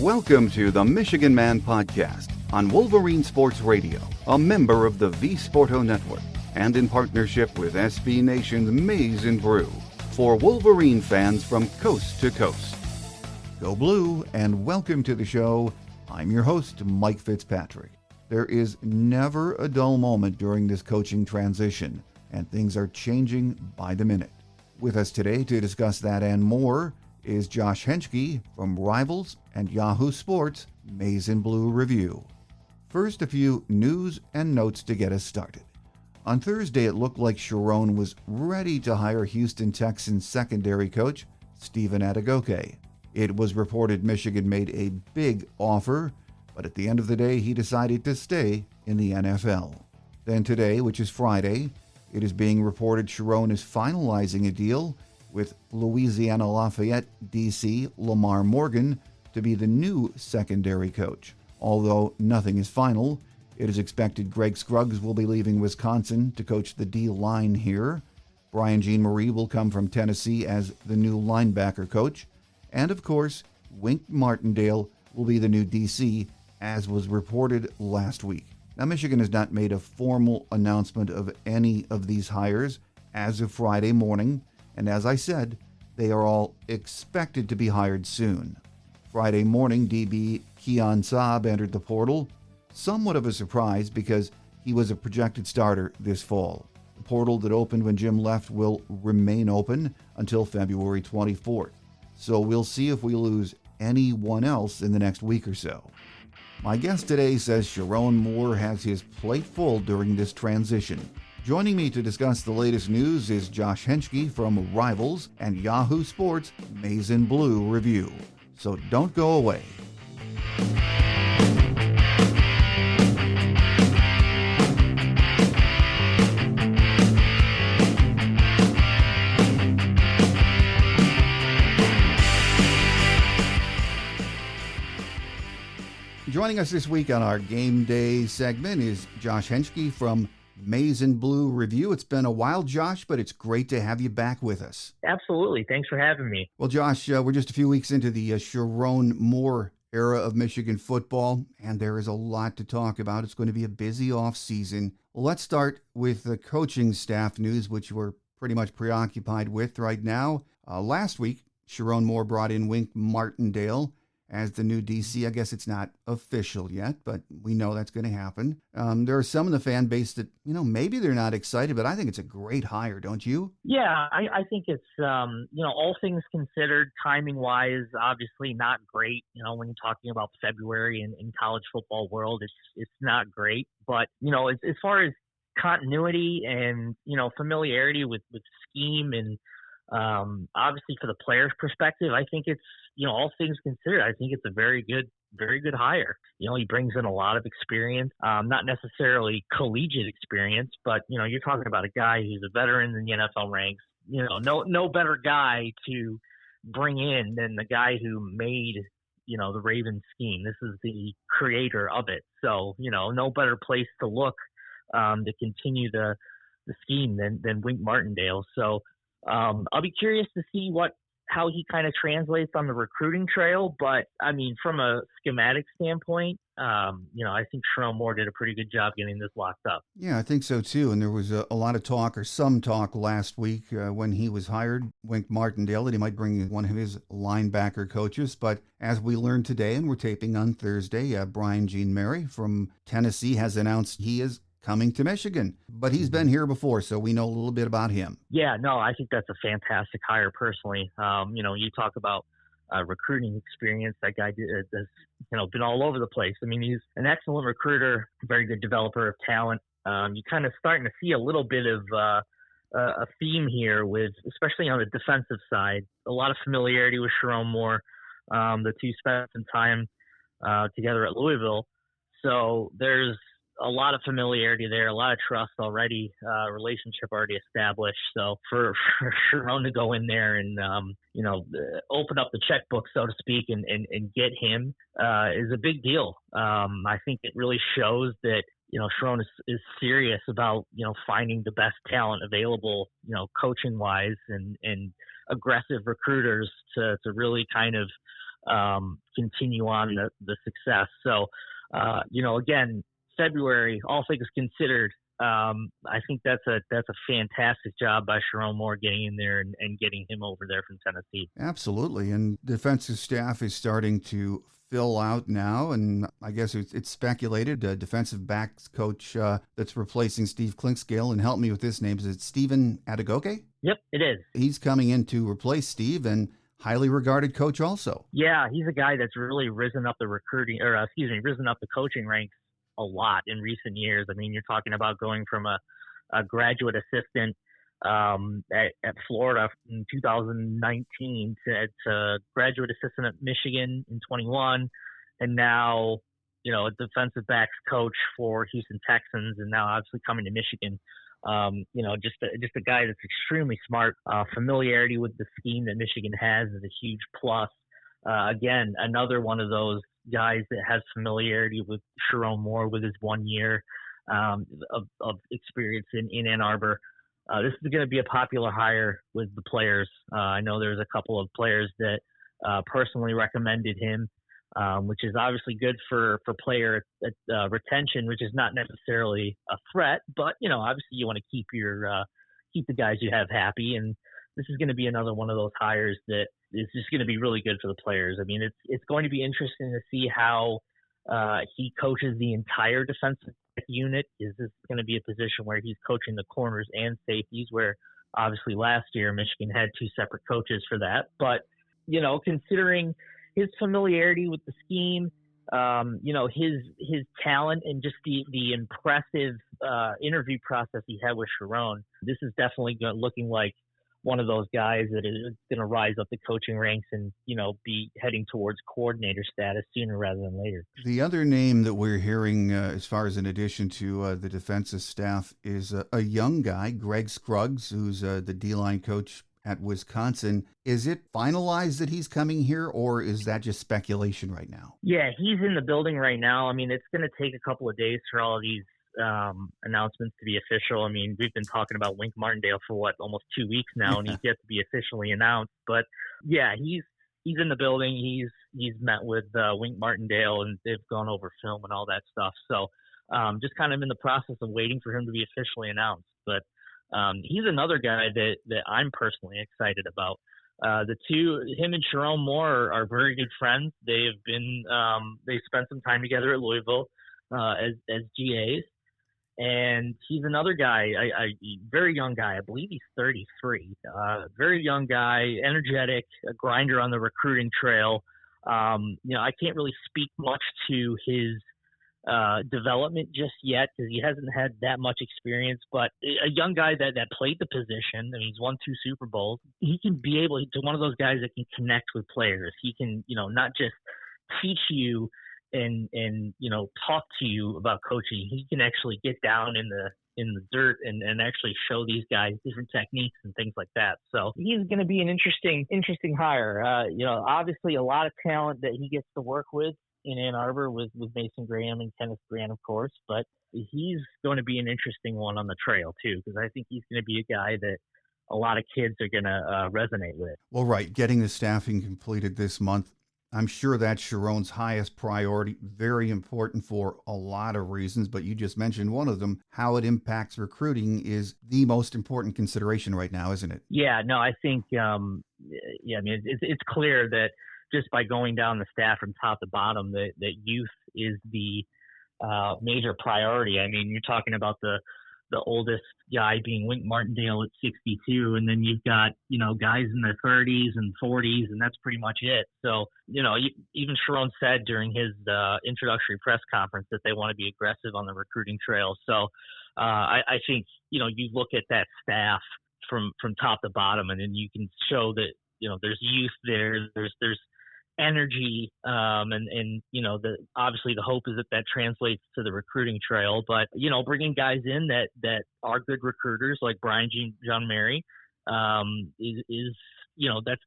Welcome to the Michigan Man Podcast on Wolverine Sports Radio, a member of the V-Sporto Network, and in partnership with SB Nation's Maize and Brew, for Wolverine fans from coast to coast. Go Blue, and welcome to the show. I'm your host, Mike Fitzpatrick. There is never a dull moment during this coaching transition, and things are changing by the minute. With us today to discuss that and more is Josh Henschke from Rivals and Yahoo Sports Maize and Blue Review. First, a few news and notes to get us started. On Thursday, it looked like Sherrone was ready to hire Houston Texans secondary coach Stephen Adegoke. It was reported Michigan made a big offer, but at the end of the day, he decided to stay in the NFL. Then today, which is Friday, it is being reported Sherrone is finalizing a deal with Louisiana Lafayette DC Lamar Morgan to be the new secondary coach. Although nothing is final, it is expected Greg Scruggs will be leaving Wisconsin to coach the D-line here. Brian Jean-Marie will come from Tennessee as the new linebacker coach. And of course, Wink Martindale will be the new DC, as was reported last week. Now, Michigan has not made a formal announcement of any of these hires as of Friday morning, and as I said, they are all expected to be hired soon. Friday morning, DB Keon Saab entered the portal, somewhat of a surprise because he was a projected starter this fall. The portal that opened when Jim left will remain open until February 24th, so we'll see if we lose anyone else in the next week or so. My guest today says Sherrone Moore has his plate full during this transition. Joining me to discuss the latest news is Josh Henschke from Rivals and Yahoo Sports Maize and Blue Review. So don't go away. Joining us this week on our Game Day segment is Josh Henschke from Maize and Blue Review. It's been a while, Josh, but it's great to have you back with us. Absolutely. Thanks for having me. Well, Josh, we're just a few weeks into the Sherrone Moore era of Michigan football, and there is a lot to talk about. It's going to be a busy offseason. Well, let's start with the coaching staff news, which we're pretty much preoccupied with right now. Last week, Sherrone Moore brought in Wink Martindale as the new DC. I guess it's not official yet, but we know that's going to happen. There are some in the fan base that, maybe they're not excited, but I think it's a great hire, don't you? Yeah, I think it's, all things considered, timing-wise, obviously not great. When you're talking about February in college football world, it's not great. But, as far as continuity and, familiarity with scheme and obviously for the player's perspective, I think it's, all things considered, I think it's a very good hire. He brings in a lot of experience, not necessarily collegiate experience, but, you're talking about a guy who's a veteran in the NFL ranks. No better guy to bring in than the guy who made, the Ravens scheme. This is the creator of it. So, no better place to look to continue the scheme than Wink Martindale. So I'll be curious to see how he kind of translates on the recruiting trail. But, I mean, from a schematic standpoint, I think Sherrone Moore did a pretty good job getting this locked up. Yeah, I think so, too. And there was a lot of talk, or some talk last week when he was hired, Wink Martindale, that he might bring in one of his linebacker coaches. But as we learned today, and we're taping on Thursday, Brian Jean-Marie from Tennessee has announced he is coming to Michigan, but he's been here before, so we know a little bit about him. Yeah, no, I think that's a fantastic hire personally. You talk about recruiting experience. That guy has, been all over the place. I mean, he's an excellent recruiter, very good developer of talent. You're kind of starting to see a little bit of a theme here with, especially on the defensive side, a lot of familiarity with Sherrone Moore. The two spent some time together at Louisville. So there's a lot of familiarity there, a lot of trust already, relationship already established. So for Sherrone to go in there and, open up the checkbook, so to speak, and get him is a big deal. I think it really shows that, Sherrone is serious about, finding the best talent available, coaching wise and aggressive recruiters to really kind of continue on the success. So, again, February, all things considered, I think that's a fantastic job by Sherrone Moore getting in there and getting him over there from Tennessee. Absolutely. And defensive staff is starting to fill out now. And I guess it's speculated, defensive backs coach that's replacing Steve Klinkscale. And help me with this name. Is it Stephen Adegoke? Yep, it is. He's coming in to replace Steve, and highly regarded coach also. Yeah, he's a guy that's really risen up the coaching ranks a lot in recent years. I mean, you're talking about going from a graduate assistant at Florida in 2019 to graduate assistant at Michigan in 21, and now a defensive backs coach for Houston Texans, and now obviously coming to Michigan. Just a guy that's extremely smart. Familiarity with the scheme that Michigan has is a huge plus. Again, another one of those guys that has familiarity with Sherrone Moore with his 1 year of experience in Ann Arbor. This is going to be a popular hire with the players. I know there's a couple of players that personally recommended him, which is obviously good for player retention, which is not necessarily a threat, but obviously you want to keep the guys you have happy, and this is going to be another one of those hires that is just going to be really good for the players. I mean, it's going to be interesting to see how he coaches the entire defensive unit. Is this going to be a position where he's coaching the corners and safeties, where obviously last year Michigan had two separate coaches for that, but considering his familiarity with the scheme, his talent, and just the impressive interview process he had with Sherrone, this is definitely looking like one of those guys that is going to rise up the coaching ranks and be heading towards coordinator status sooner rather than later. The other name that we're hearing, as far as in addition to the defensive staff, is a young guy, Greg Scruggs, who's the D-line coach at Wisconsin. Is it finalized that he's coming here, or is that just speculation right now? Yeah, he's in the building right now. I mean, it's going to take a couple of days for all of these announcements to be official. I mean, we've been talking about Wink Martindale for almost 2 weeks now, and he's yet to be officially announced. But yeah, he's in the building. He's met with Wink Martindale, and they've gone over film and all that stuff. So just kind of in the process of waiting for him to be officially announced. But he's another guy that I'm personally excited about. Him and Sherrone Moore are very good friends. They spent some time together at Louisville as GAs. And he's another guy, a very young guy. I believe he's 33. Very young guy, energetic, a grinder on the recruiting trail. I can't really speak much to his development just yet because he hasn't had that much experience. But a young guy that played the position, I mean, he's won 2 Super Bowls. He can be able to one of those guys that can connect with players. He can, not just teach you and talk to you about coaching. He can actually get down in the dirt and actually show these guys different techniques and things like that. So he's going to be an interesting hire. Obviously a lot of talent that he gets to work with in Ann Arbor with Mason Graham and Kenneth Grant, of course, but he's going to be an interesting one on the trail too, because I think he's going to be a guy that a lot of kids are going to resonate with. Well, right. Getting the staffing completed this month, I'm sure that's Sherrone's highest priority. Very important for a lot of reasons, but you just mentioned one of them. How it impacts recruiting is the most important consideration right now, isn't it? Yeah, no, I think, I mean, it's clear that just by going down the staff from top to bottom, that youth is the major priority. I mean, you're talking about the oldest guy being Wink Martindale at 62, and then you've got, guys in their 30s and 40s, and that's pretty much it. So, even Sherrone said during his introductory press conference that they want to be aggressive on the recruiting trail. So I think, you look at that staff from top to bottom, and then you can show that, there's youth there, there's energy, and obviously the hope is that translates to the recruiting trail. But bringing guys in that are good recruiters like Brian John Mary is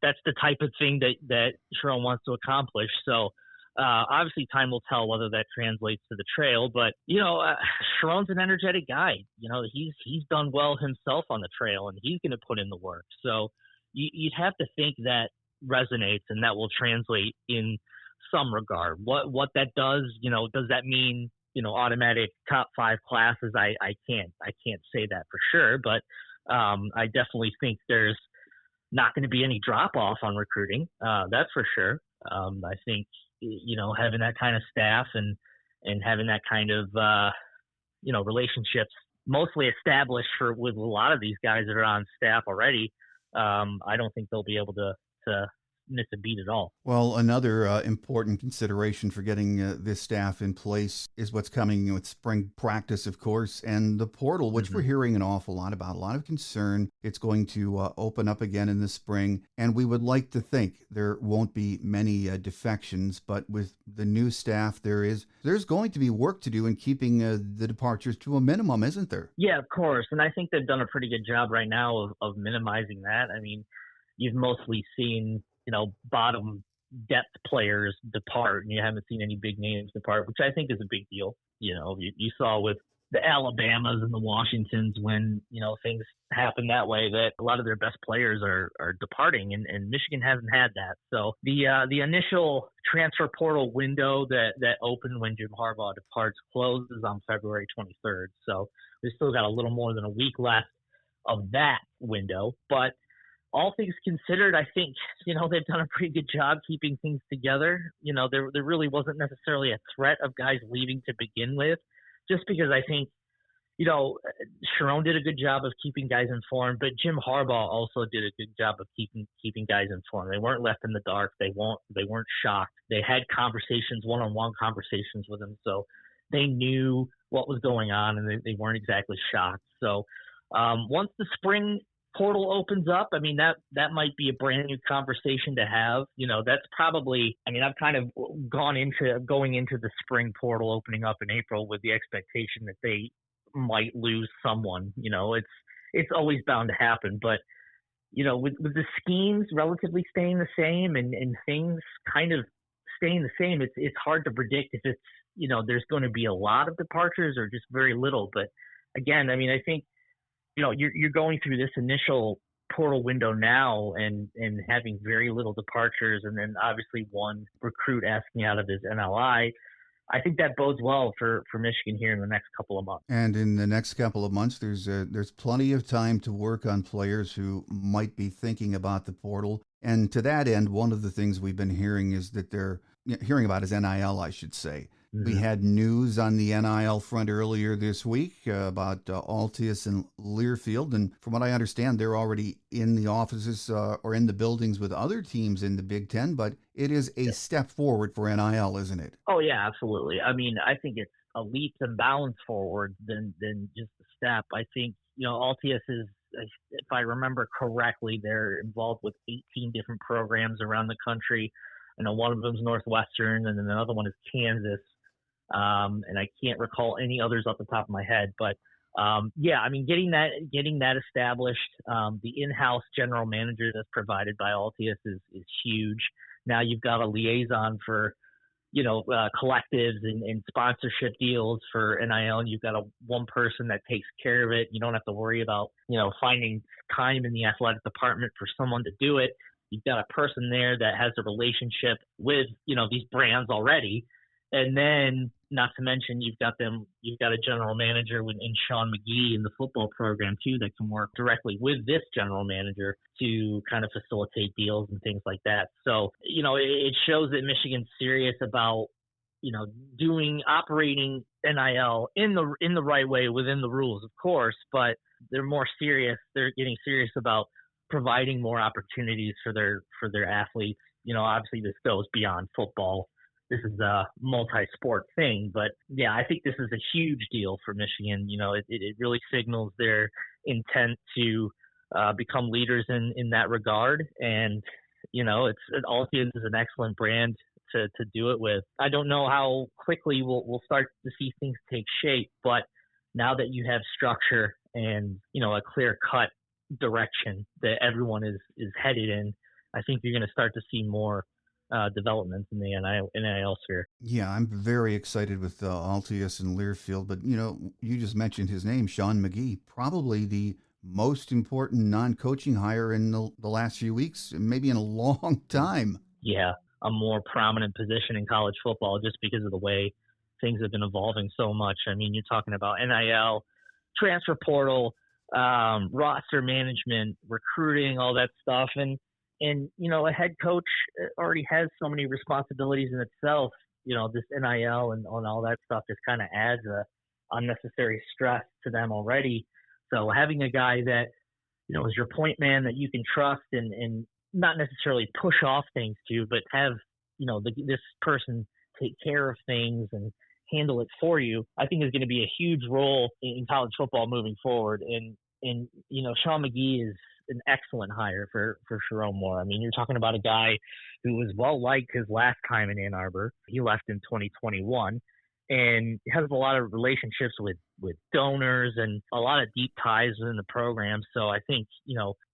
that's the type of thing that Sherrone wants to accomplish. So obviously time will tell whether that translates to the trail. But Sherrone's an energetic guy. He's done well himself on the trail, and he's going to put in the work. So you'd have to think that resonates and that will translate in some regard. What that does, does that mean, automatic top 5 classes? I can't say that for sure, but I definitely think there's not going to be any drop off on recruiting. That's for sure. I think, having that kind of staff and having that kind of, relationships mostly established with a lot of these guys that are on staff already, I don't think they'll be able to miss a beat at all. Well, another important consideration for getting this staff in place is what's coming with spring practice, of course, and the portal, which we're hearing an awful lot about. A lot of concern. It's going to open up again in the spring, and we would like to think there won't be many defections, but with the new staff, there's going to be work to do in keeping the departures to a minimum, isn't there? Yeah, of course, and I think they've done a pretty good job right now of minimizing that. I mean, you've mostly seen bottom depth players depart, and you haven't seen any big names depart, which I think is a big deal. You saw with the Alabamas and the Washingtons when, things happen that way, that a lot of their best players are departing, and Michigan hasn't had that. So the initial transfer portal window that opened when Jim Harbaugh departs closes on February 23rd. So we've still got a little more than a week left of that window, but all things considered, I think, they've done a pretty good job keeping things together. There really wasn't necessarily a threat of guys leaving to begin with, just because I think, Sherrone did a good job of keeping guys informed, but Jim Harbaugh also did a good job of keeping guys informed. They weren't left in the dark. They weren't shocked. They had conversations, one-on-one conversations with him, so they knew what was going on, and they weren't exactly shocked. So once the spring portal opens up, I mean, that might be a brand new conversation to have. That's probably, I mean, I've kind of going into the spring portal opening up in April with the expectation that they might lose someone. It's always bound to happen, but with the schemes relatively staying the same and things kind of staying the same, it's hard to predict if it's, there's going to be a lot of departures or just very little. But again, I mean, I think, you're going through this initial portal window now and having very little departures, and then obviously one recruit asking out of his NLI. I think that bodes well for Michigan here in the next couple of months. And in the next couple of months, there's plenty of time to work on players who might be thinking about the portal. And to that end, one of the things we've been hearing is that they're hearing about is NIL, I should say. We had news on the NIL front earlier this week about Altius and Learfield. And from what I understand, they're already in the offices or in the buildings with other teams in the Big Ten. But it is a step forward for NIL, isn't it? Oh, yeah, absolutely. I mean, I think it's a leaps and bounds forward than just a step. I think, Altius is, if I remember correctly, they're involved with 18 different programs around the country. I know one of them is Northwestern, and then another one is Kansas. And I can't recall any others off the top of my head, but yeah, I mean, getting that established, the in-house general manager that's provided by Altius is huge. Now you've got a liaison for, collectives and sponsorship deals for NIL, and you've got one person that takes care of it. You don't have to worry about, finding time in the athletic department for someone to do it. You've got a person there that has a relationship with, these brands already. And then, not to mention, you've got a general manager in Sean McGee in the football program too that can work directly with this general manager to kind of facilitate deals and things like that. So, it shows that Michigan's serious about, operating NIL in the right way within the rules, of course, but they're more serious. They're getting serious about providing more opportunities for their athletes. Obviously this goes beyond football. This is a multi-sport thing, but yeah, I think this is a huge deal for Michigan. It really signals their intent to become leaders in that regard. And, Altius is an excellent brand to do it with. I don't know how quickly we'll start to see things take shape, but now that you have structure and, a clear cut direction that everyone is headed in, I think you're going to start to see more developments in the NIL sphere. Yeah, I'm very excited with Altius and Learfield, but you just mentioned his name, Sean McGee, probably the most important non-coaching hire in the last few weeks, maybe in a long time. Yeah, a more prominent position in college football just because of the way things have been evolving so much. I mean, you're talking about NIL, transfer portal, roster management, recruiting, all that stuff. And a head coach already has so many responsibilities in itself. This NIL and all that stuff just kind of adds a unnecessary stress to them already. So having a guy that, is your point man that you can trust and not necessarily push off things to, but have, this person take care of things and handle it for you, I think is going to be a huge role in college football moving forward. And Sean McGee is an excellent hire for Sherrone Moore. I mean, you're talking about a guy who was well liked his last time in Ann Arbor. He left in 2021 and has a lot of relationships with donors and a lot of deep ties within the program. So I think,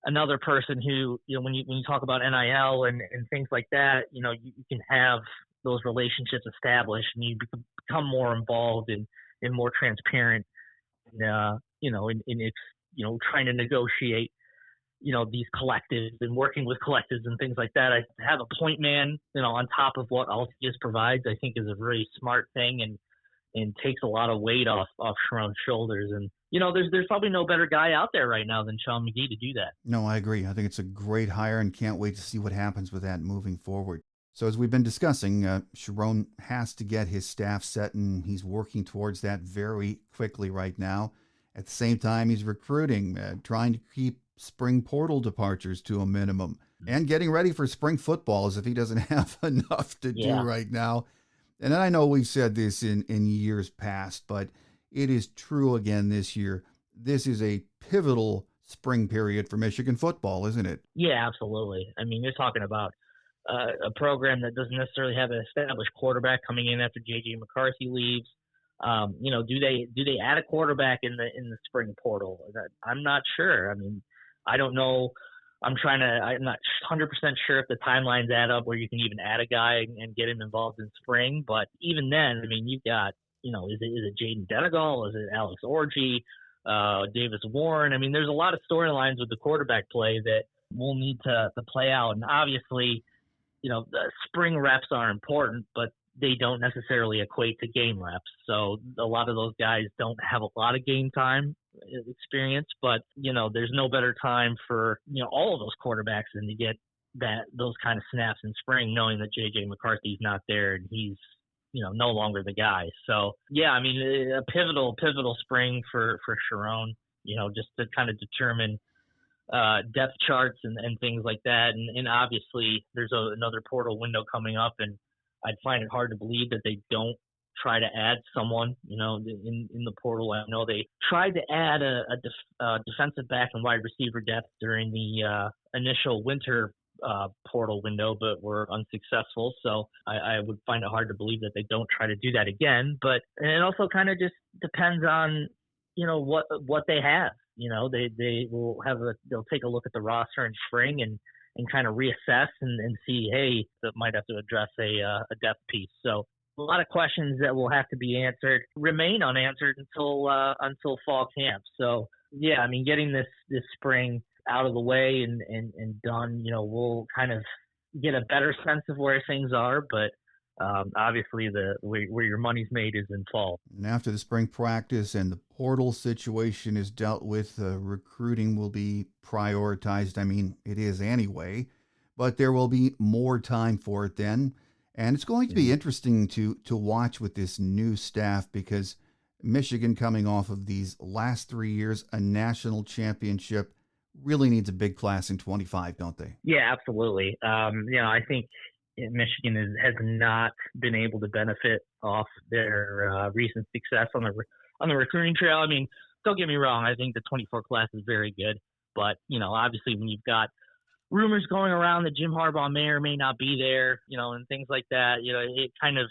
another person who, when you talk about NIL and things like that, you can have those relationships established and you become more involved and more transparent, in trying to negotiate, these collectives and working with collectives and things like that. I have a point man, on top of what Altius provides, I think is a really smart thing and takes a lot of weight off Sherrone's shoulders. And, there's probably no better guy out there right now than Sean McGee to do that. No, I agree. I think it's a great hire and can't wait to see what happens with that moving forward. So as we've been discussing, Sherrone has to get his staff set, and he's working towards that very quickly right now. At the same time, he's recruiting, trying to keep spring portal departures to a minimum, and getting ready for spring football as if he doesn't have enough to do right now. And I know we've said this in years past, but it is true again this year. This is a pivotal spring period for Michigan football, isn't it? Yeah, absolutely. I mean, you're talking about a program that doesn't necessarily have an established quarterback coming in after J.J. McCarthy leaves. Do they add a quarterback in the spring portal? I'm not sure. I mean, I don't know. I'm not 100% sure if the timelines add up where you can even add a guy and get him involved in spring. But even then, I mean, you've got, is it Jaden Denegal? Is it Alex Orji? Davis Warren? I mean, there's a lot of storylines with the quarterback play that we'll need to play out. And obviously, the spring reps are important, but they don't necessarily equate to game reps. So a lot of those guys don't have a lot of game time experience, but, there's no better time for, all of those quarterbacks than to get those kind of snaps in spring, knowing that J.J. McCarthy's not there and he's, no longer the guy. So, yeah, I mean, a pivotal spring for Sherrone, just to kind of determine depth charts and things like that. And obviously there's another portal window coming up, and I'd find it hard to believe that they don't try to add someone, in the portal. I know they tried to add a defensive back and wide receiver depth during the initial winter portal window, but were unsuccessful. So I would find it hard to believe that they don't try to do that again. But and it also kind of just depends on, what they have. They'll take a look at the roster in spring and kind of reassess and see, hey, that might have to address a depth piece. So a lot of questions that will have to be answered remain unanswered until fall camp. So yeah, I mean, getting this spring out of the way and done, we'll kind of get a better sense of where things are. But obviously where your money's made is in fall. And after the spring practice and the portal situation is dealt with, recruiting will be prioritized. I mean, it is anyway, but there will be more time for it then. And it's going to be interesting to watch with this new staff, because Michigan, coming off of these last 3 years, a national championship, really needs a big class in 25, don't they? Yeah, absolutely. I think Michigan has not been able to benefit off their recent success on the recruiting trail. I mean, don't get me wrong. I think the 24 class is very good, but obviously when you've got rumors going around that Jim Harbaugh may or may not be there, and things like that, it kind of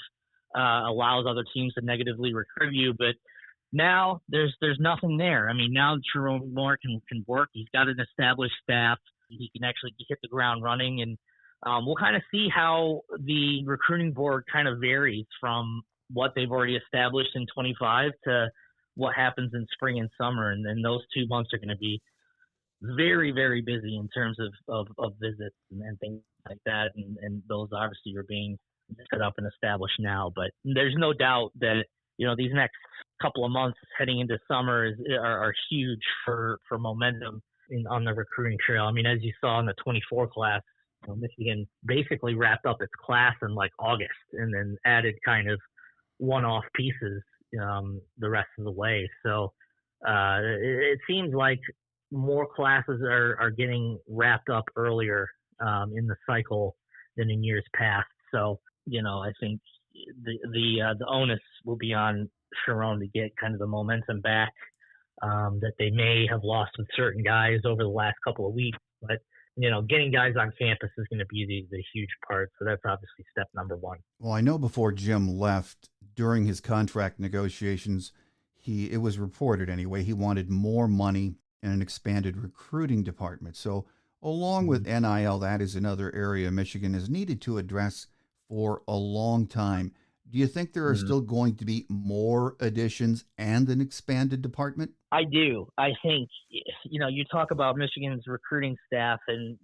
allows other teams to negatively recruit you. But now there's nothing there. I mean, now Sherrone Moore can work. He's got an established staff. He can actually hit the ground running, and we'll kind of see how the recruiting board kind of varies from what they've already established in 25 to what happens in spring and summer. And then those 2 months are going to be very, very busy in terms of visits and things like that. And those obviously are being set up and established now. But there's no doubt that, these next couple of months heading into summer are huge for momentum on the recruiting trail. I mean, as you saw in the 24 class, Michigan basically wrapped up its class in like August and then added kind of one-off pieces the rest of the way. So it seems like more classes are getting wrapped up earlier in the cycle than in years past. So, I think the onus will be on Sherrone to get kind of the momentum back that they may have lost with certain guys over the last couple of weeks. But, getting guys on campus is going to be the huge part. So that's obviously step number one. Well, I know before Jim left, during his contract negotiations, it was reported anyway, he wanted more money and an expanded recruiting department. So along with NIL, that is another area Michigan has needed to address for a long time. Do you think there are still going to be more additions and an expanded department? I do. I think, you talk about Michigan's recruiting staff, and,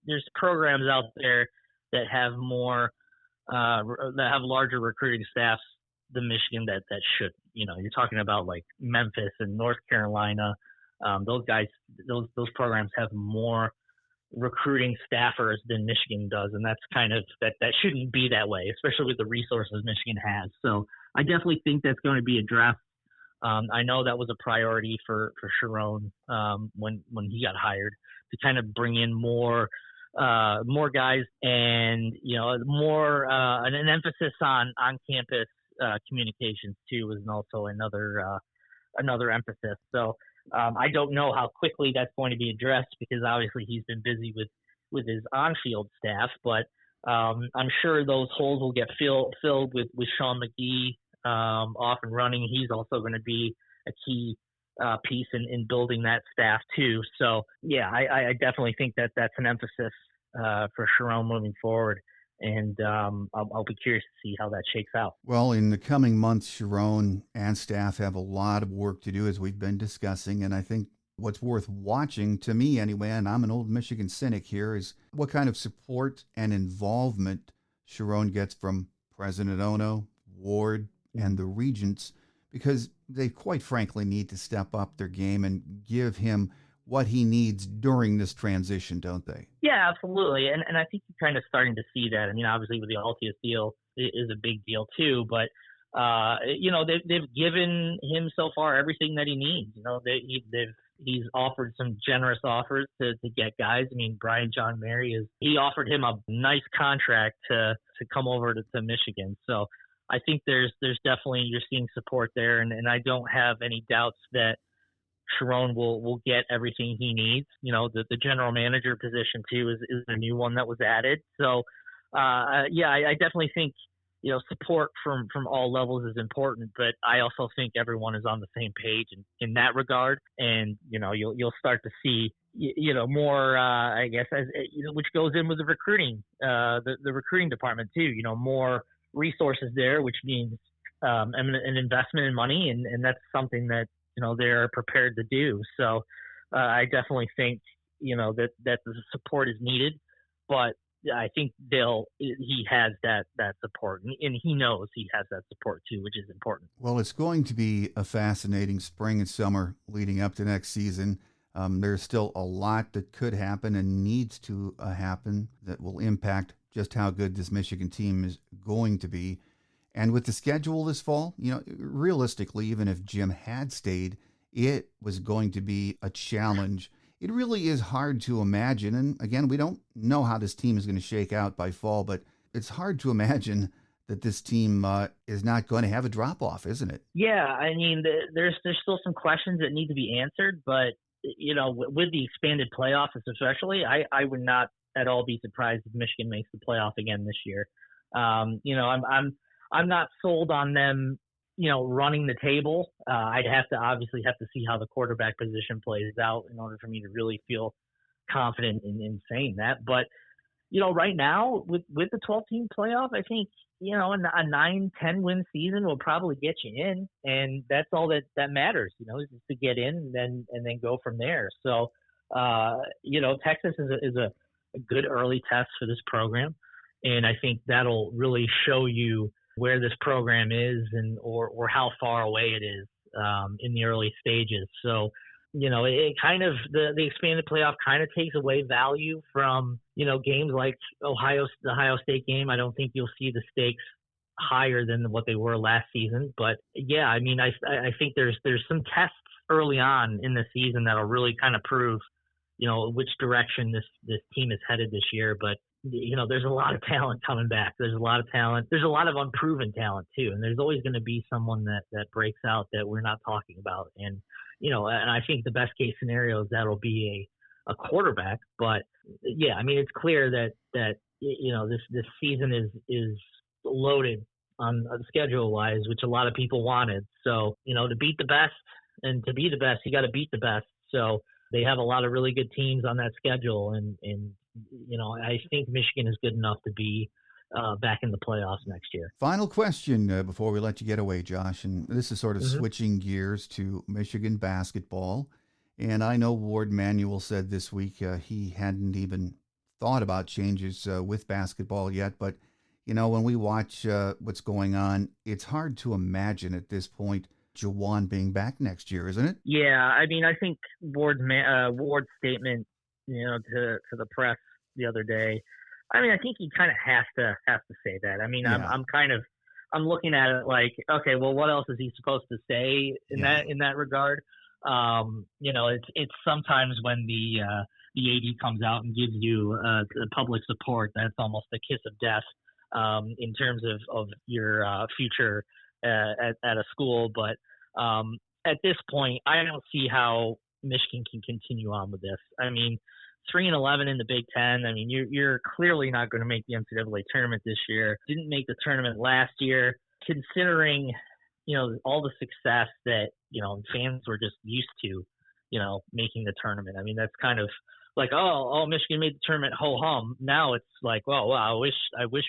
there's programs out there that have more, that have larger recruiting staffs than Michigan that should. You're talking about like Memphis and North Carolina. Those guys, those programs have more recruiting staffers than Michigan does, and that's kind of that shouldn't be that way, especially with the resources Michigan has. So I definitely think that's going to be addressed. I know that was a priority for Sherrone when he got hired, to kind of bring in more guys and more an emphasis on campus communications too is also another emphasis. So I don't know how quickly that's going to be addressed, because obviously he's been busy with his on-field staff, but I'm sure those holes will get filled with Sean McGee off and running. He's also going to be a key piece in building that staff too. So yeah, I definitely think that's an emphasis for Sherrone moving forward. And I'll be curious to see how that shakes out. Well, in the coming months, Sherrone and staff have a lot of work to do, as we've been discussing. And I think what's worth watching, to me anyway, and I'm an old Michigan cynic here, is what kind of support and involvement Sherrone gets from President Ono, Ward, and the regents, because they quite frankly need to step up their game and give him what he needs during this transition, don't they? Yeah, absolutely. And I think you're kind of starting to see that. I mean, obviously with the Altius deal is a big deal too, but they've given him so far everything that he needs. He's offered some generous offers to get guys. I mean, Brian John Mary he offered him a nice contract to come over to Michigan. So I think there's definitely, you're seeing support there, and I don't have any doubts that Sherrone will get everything he needs. The general manager position too is a new one that was added. So I definitely think support from all levels is important, but I also think everyone is on the same page in that regard. And you'll start to see more I guess which goes in with the recruiting the recruiting department too. More resources there, which means an investment in money, and that's something that they're prepared to do. So I definitely think that the support is needed, but I think he has that support, and he knows he has that support too, which is important. Well, it's going to be a fascinating spring and summer leading up to next season. There's still a lot that could happen and needs to happen that will impact just how good this Michigan team is going to be. And with the schedule this fall, realistically, even if Jim had stayed, it was going to be a challenge. It really is hard to imagine. And again, we don't know how this team is going to shake out by fall, but it's hard to imagine that this team is not going to have a drop off, isn't it? Yeah, I mean, there's still some questions that need to be answered, but with the expanded playoffs especially, I would not at all be surprised if Michigan makes the playoff again this year. I'm not sold on them, running the table. I'd have to see how the quarterback position plays out in order for me to really feel confident in saying that. But right now with the 12-team playoff, I think, a 9-10 win season will probably get you in, and that's all that matters, is just to get in and then go from there. So, Texas is a good early test for this program, and I think that'll really show you where this program is or how far away it is in the early stages. So, it kind of the expanded playoff kind of takes away value from, games like the Ohio State game. I don't think you'll see the stakes higher than what they were last season. But yeah, I mean, I think there's some tests early on in the season that'll really kind of prove, which direction this team is headed this year. But there's a lot of talent coming back. There's a lot of talent. There's a lot of unproven talent too. And there's always going to be someone that breaks out that we're not talking about. And, and I think the best case scenario is that'll be a quarterback. But yeah, I mean, it's clear that this season is loaded on schedule wise, which a lot of people wanted. So, to beat the best and to be the best, you got to beat the best. So they have a lot of really good teams on that schedule. And I think Michigan is good enough to be back in the playoffs next year. Final question before we let you get away, Josh, and this is sort of switching gears to Michigan basketball. And I know Ward Manuel said this week he hadn't even thought about changes with basketball yet, but when we watch what's going on, it's hard to imagine at this point Juwan being back next year, isn't it? Yeah, I mean, I think Ward's statement, to the press the other day, I mean, I think he kind of has to say that. I mean, yeah. I'm looking at it like, okay, well, what else is he supposed to say in that regard? It's sometimes when the AD comes out and gives you the public support, that's almost a kiss of death in terms of your future at a school. But at this point, I don't see how Michigan can continue on with this. I mean, 3-11 in the Big Ten. I mean, you're clearly not going to make the NCAA tournament this year. Didn't make the tournament last year. Considering, all the success that, fans were just used to, making the tournament. I mean, that's kind of like, oh, Michigan made the tournament, ho hum. Now it's like, well, I wish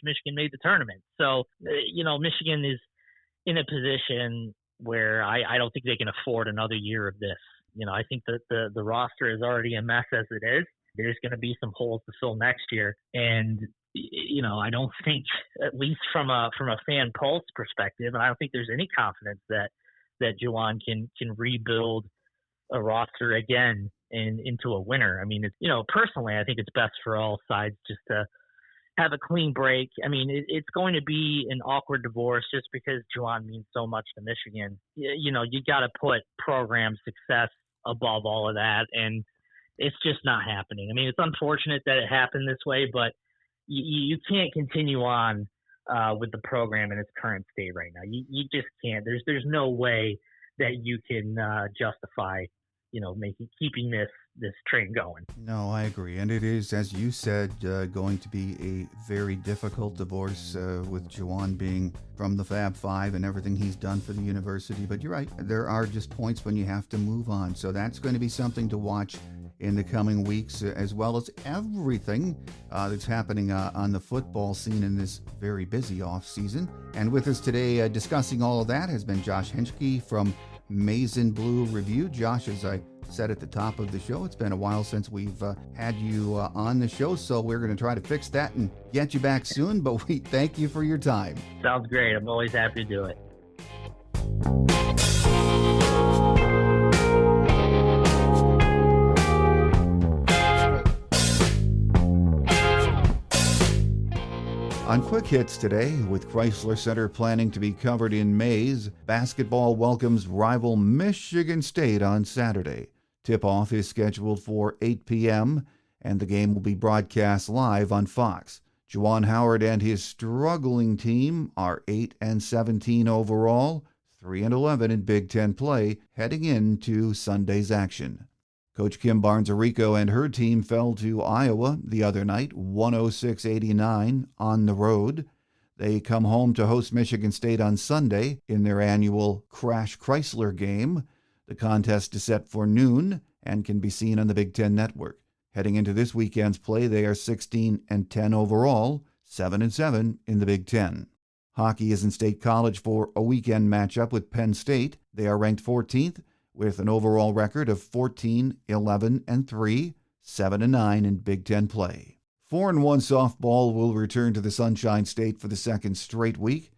Michigan made the tournament. So, Michigan is in a position where I don't think they can afford another year of this. I think that the roster is already a mess as it is. There's going to be some holes to fill next year. And, I don't think, at least from a fan pulse perspective, and I don't think there's any confidence that Juwan can rebuild a roster again and into a winner. I mean, personally, I think it's best for all sides just to have a clean break. I mean, it's going to be an awkward divorce just because Juwan means so much to Michigan. You got to put program success above all of that, and it's just not happening. I mean, it's unfortunate that it happened this way, but you can't continue on with the program in its current state right now. You just can't. There's no way that you can justify, keeping this train going. No, I agree. And it is, as you said, going to be a very difficult divorce with Juwan being from the Fab Five and everything he's done for the university. But you're right. There are just points when you have to move on. So that's going to be something to watch in the coming weeks, as well as everything that's happening on the football scene in this very busy off season. And with us today discussing all of that has been Josh Henschke from Maize and Blue Review. Josh, as I said at the top of the show, it's been a while since we've had you on the show, so we're going to try to fix that and get you back soon, but we thank you for your time. Sounds great. I'm always happy to do it. On Quick Hits today, with Chrysler Center planning to be covered in Maize, basketball welcomes rival Michigan State on Saturday. Tip-off is scheduled for 8 p.m., and the game will be broadcast live on Fox. Juwan Howard and his struggling team are 8-17 overall, 3-11 in Big Ten play, heading into Sunday's action. Coach Kim Barnes-Arico and her team fell to Iowa the other night, 106-89 on the road. They come home to host Michigan State on Sunday in their annual Crash Chrysler game. The contest is set for noon and can be seen on the Big Ten Network. Heading into this weekend's play, they are 16-10 overall, 7-7 in the Big Ten. Hockey is in State College for a weekend matchup with Penn State. They are ranked 14th with an overall record of 14-11-3, 7-9 in Big Ten play. 4-1 softball will return to the Sunshine State for the second straight week,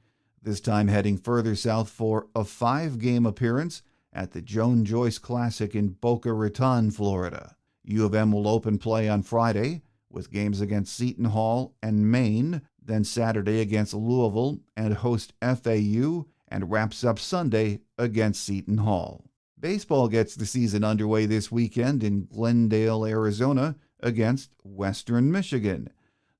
this time heading further south for a 5-game appearance at the Joan Joyce Classic in Boca Raton, Florida. U of M will open play on Friday with games against Seton Hall and Maine, then Saturday against Louisville and host FAU, and wraps up Sunday against Seton Hall. Baseball gets the season underway this weekend in Glendale, Arizona against Western Michigan.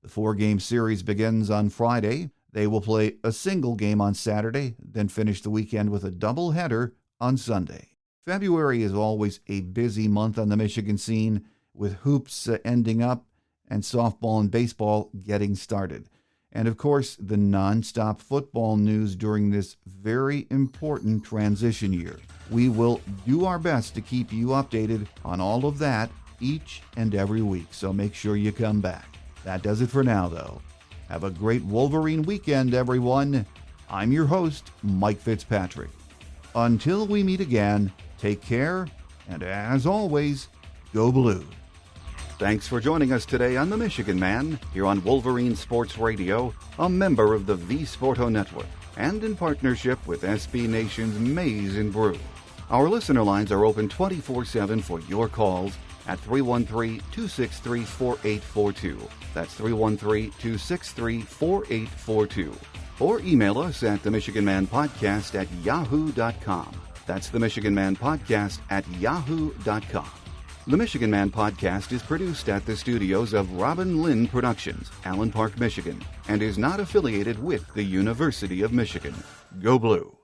The 4-game series begins on Friday. They will play a single game on Saturday, then finish the weekend with a doubleheader on Sunday. February is always a busy month on the Michigan scene, with hoops ending up and softball and baseball getting started. And of course, the non-stop football news during this very important transition year. We will do our best to keep you updated on all of that each and every week, so make sure you come back. That does it for now, though. Have a great Wolverine weekend, everyone. I'm your host, Mike Fitzpatrick. Until we meet again, take care, and as always, go Blue. Thanks for joining us today on The Michigan Man, here on Wolverine Sports Radio, a member of the V Sporto Network, and in partnership with SB Nation's Maize and Brew. Our listener lines are open 24/7 for your calls at 313-263-4842. That's 313-263-4842. Or email us at themichiganmanpodcast@yahoo.com. That's themichiganmanpodcast@yahoo.com. The Michigan Man Podcast is produced at the studios of Robin Lynn Productions, Allen Park, Michigan, and is not affiliated with the University of Michigan. Go Blue!